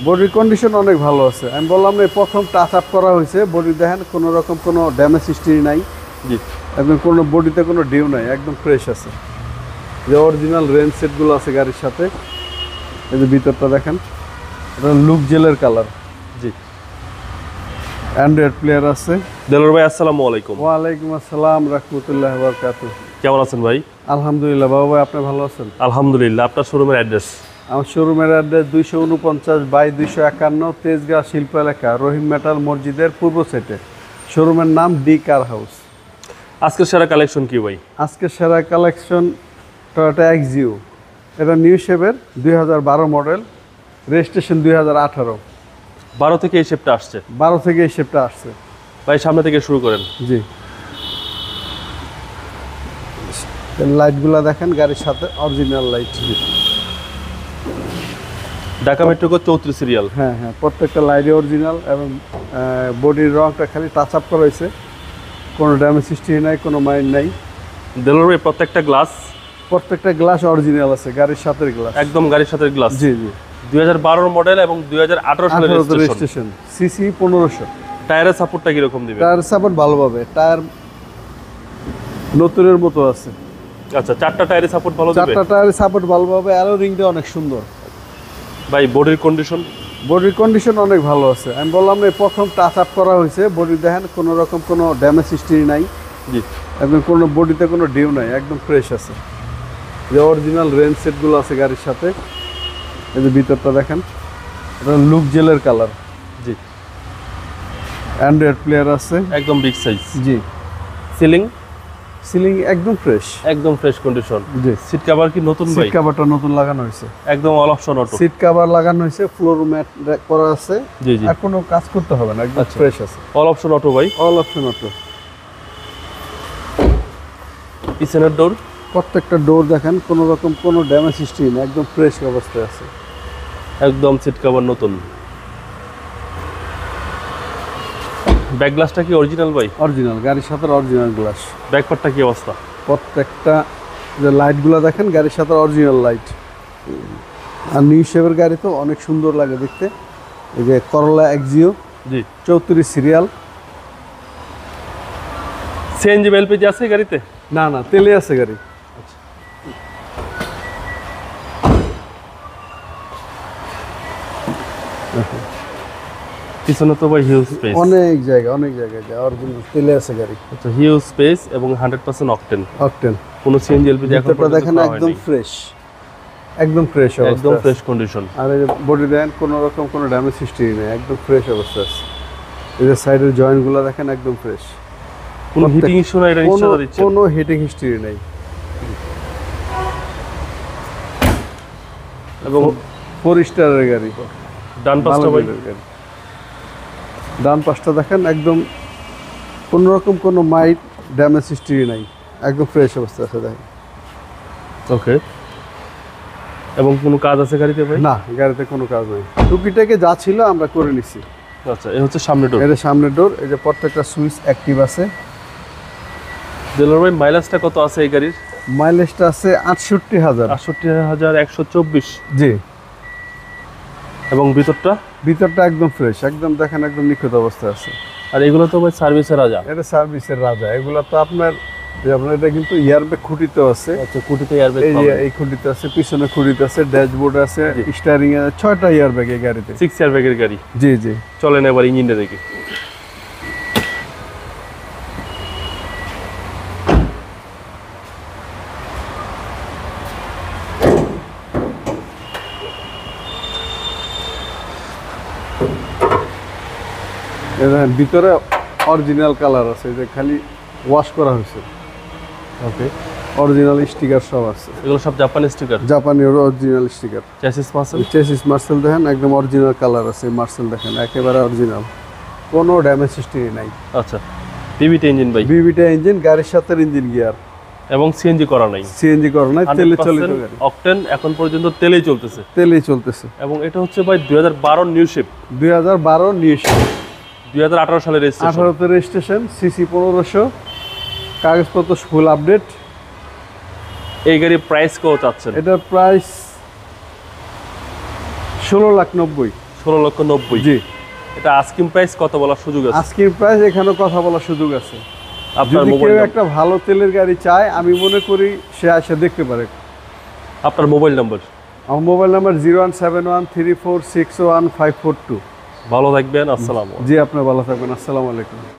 বডির কন্ডিশন অনেক ভালো আছে। আমি বললাম না, প্রথম টাচ আপ করা হয়েছে। বডি দেখেন কোনো রকম কোনো ড্যামেজ হিস্ট্রি নাই। জি, একদম কোনো বডিতে কোনো ডিউ নাই, একদম ফ্রেশ আছে। যে অরিজিনাল রেঞ্জ সেটগুলো আছে গাড়ির সাথে। এই যে ভিতরটা দেখেন, এটা লুক জেলের কালার। জি। অ্যান্ড্রয়েড প্লেয়ার আছে। দেলোয়ার ভাই আসসালামু আলাইকুম। ওয়ালাইকুম আসসালাম রাহমাতুল্লাহি ওয়া বারাকাতুহু। কেমন আছেন ভাই? আলহামদুলিল্লাহ বাবা ভাই, আপনি ভালো আছেন? আলহামদুলিল্লাহ। আপনার শোরুমের অ্যাড্রেস? আমার শোরুমের অ্যাড্রেস 249/251 তেজগাঁ শিল্প এলাকা, রহিম মেটাল মসজিদের পূর্ব সাইডে। শোরুমের নাম ডি কার হাউস। আজকের সেরা কালেকশন কি ভাই? আজকে সেরা কালেকশন টয়োটা এক্সিও। এটা নিউ শেপের 2012 মডেল, রেজিস্ট্রেশন 2018। 12 থেকে এই শেপটা আসছে। 12 থেকে এই শেপটা আসছে। ভাই সামনে থেকে শুরু করেন। জি, লাইটগুলো দেখেন, গাড়ির সাথে original light. Dhaka metro 34 serial. হ্যাঁ হ্যাঁ, প্রত্যেকটা লাইটই অরিজিনাল এবং বডির রংটা খালি টাচ আপ করা হয়েছে। কোনো ড্যামেজ হিস্ট্রি নাই, কোনো মাইন্ড নাই। দেলোয়ার ভাই প্রত্যেকটা গ্লাস অরিজিনাল আছে, গাড়ির সাথে গ্লাস, একদম গাড়ির সাথে গ্লাস। জি জি। 2012 মডেল এবং 2018 সালের রেজিস্ট্রেশন। সিসি 1500। টায়ারের সাপোর্টটা কি রকম দিবেন? টায়ার সাপোর্ট ভালো পাবে, টায়ার নতুনের মতো আছে। আচ্ছা, চারটা টায়ারের সাপোর্ট ভালো দিবে? চারটা টায়ারের সাপোর্ট ভালো পাবে। অ্যালো রিংটা অনেক সুন্দর। ভাই বডির কন্ডিশন? বডির কন্ডিশন অনেক ভালো আছে। আমি বললাম না, প্রথম টাচ আপ করা হয়েছে। বডি দেখেন কোনো রকম কোনো ড্যামেজ হিস্ট্রি নাই। জি, একদম কোনো বডিতে কোনো ডিউ নাই, একদম ফ্রেশ আছে। যে অরিজিনাল রেঞ্জ সেটগুলো আছে গাড়ির সাথে। এই যে ভিতরটা দেখেন, এটা লুক জেলের কালার। জি। অ্যান্ড্রয়েড প্লেয়ার আছে, একদম বিগ সাইজ। জি। সিলিং একদম ফ্রেশ, একদম ফ্রেশ কন্ডিশন। জি। সিট কভার কি নতুন ভাই? সিট কভারটা নতুন লাগানো হয়েছে, একদম all option auto. Seat cover লাগানো হয়েছে, ফ্লোর ম্যাট করা আছে। জি জি। আর কোনো কাজ করতে হবে না, একদম ফ্রেশ আছে। অল অপশন অটো ভাই। All option auto. পিছনের ডোর? প্রত্যেকটা ডোর দেখেন, কোনো রকম কোনো ড্যামেজ হিস্ট্রি নেই, একদম ফ্রেশ অবস্থায় আছে। একদম সিট কভার নতুন। ব্যাক গ্লাসটা কি অরিজিনাল ভাই? অরিজিনাল, গাড়ির সাথে অরিজিনাল গ্লাস। ব্যাক পার্টটা কি অবস্থা? প্রত্যেকটা যে লাইটগুলো দেখেন, গাড়ির সাথে অরিজিনাল লাইট। আর নিউ শেপের গাড়ি তো অনেক সুন্দর লাগে দেখতে। এই যে করলা এক্সিও, জি। 34 সিরিয়াল। সিএনজি এলপিজি আছে গাড়িতে? না না, তেলে আছে গাড়ি। পিছনে তো ভাই হিউজ স্পেস। অনেক জায়গায় যায়, অরিজিনাল তেলে আছে গাড়ি। আচ্ছা, হিউজ স্পেস এবং 100% অকটেন। কোনো সিএনজি এলপিজি এখন পর্যন্ত দেখেন একদম ফ্রেশ, একদম ফ্রেশ অবস্থা, একদম ফ্রেশ কন্ডিশন। আর এই বডি দেন কোনো রকম কোনো ড্যামেজ হিস্ট্রি নেই, একদম ফ্রেশ অবস্থা আছে। এই যে সাইডের জয়েন্টগুলো দেখেন, একদম ফ্রেশ। কোনো হিটিং ইস্যু নাই, এটা নিশ্চয়ই দিচ্ছে। কোনো হিটিং হিস্ট্রি নেই। এবং 4 স্টারের গাড়ি। ডান পাশটা ভাই? ডান পাশটা দেখেন, একদম কোনো রকম কোনো মাইট ড্যামেজ হিস্ট্রি নাই, একদম ফ্রেশ অবস্থা আছে দেখেন। ওকে। এবং কোনো কাজ আছে গাড়িতে ভাই? না, গাড়িতে কোনো কাজ নেই, টুকিটাকে যা ছিল আমরা করে নিছি। আচ্ছা, এই হচ্ছে সামনে ডোর। এটা সামনের ডোর। এই যে প্রত্যেকটা সুইচ অ্যাক্টিভ আছে। দেলোয়ার ভাই মাইলেজটা কত আছে এই গাড়ির? মাইলেজটা আছে 68,000। 68,124। জি। এবং ভিতরটা একদম ফ্রেশ, একদম দেখেন একদম নিখুঁত অবস্থায় আছে। আর এগুলো তো ভাই সার্ভিসের রাজা। এটা সার্ভিসের রাজা। এগুলো তো আপনার এটা কিন্তু এয়ারব্যাগ খুঁটিতে আছে। আচ্ছা, খুঁটিতে এয়ারব্যাগ এই যে এই খুঁটিতে আছে, পিছনে খুঁটিতে আছে, ড্যাশবোর্ড আছে, স্টিয়ারিং এ 6টা এয়ারব্যাগ এই গাড়িতে। 6 এয়ারব্যাগের গাড়ি। জি জি। চলেন এবার ইঞ্জিনটা দেখি। ভিতরে অরিজিনাল কালার আছে, যে খালি ওয়াশ করা হয়েছে। ওকে। অরিজিনাল স্টিকার সব আছে। এগুলো সব জাপানি স্টিকার? জাপানি অরিজিনাল স্টিকার। চেসিস মার্সেল দেখেন, একদম অরিজিনাল কালার আছে। মার্সেল দেখেন একেবারে অরিজিনাল, কোনো ড্যামেজ হিস্ট্রি নাই। আচ্ছা, বিবিটা ইঞ্জিন ভাই? বিবিটা ইঞ্জিন, গাড়ির সাথে ইঞ্জিন গিয়ার এবং সিএনজি করা নাই? সিএনজি করা নাই, তেলে চালিত গাড়ি। অকটেন এখন পর্যন্ত তেলেই চলতেছে। এবং এটা হচ্ছে ভাই 2012 নিউ শেপ। 2012 নিউ শেপ, 2018 সালের রেজিস্ট্রেশন। 18তে রেজিস্ট্রেশন, সিসি 1500, কাগজপত্র ফুল আপডেট। এই গাড়ির প্রাইস কত চাচ্ছেন? এটার প্রাইস 16,90,000। 16,90,000 জি। এটা আস্কিং প্রাইস কত বলার সুযোগ আছে? আজকের প্রাইস এখানে কথা বলার সুযোগ আছে। আপনার যদি মোবাইল কেউ একটা ভালো তেলের গাড়ি চায়, আমি মনে করি সে এসে দেখতে পারে। আপনার মোবাইল নাম্বার? আমার মোবাইল নাম্বার 017134615542। ভালো থাকবেন, আসসালামু আলাইকুম। জি, আপনার ভালো থাকবেন। আসসালামু আলাইকুম।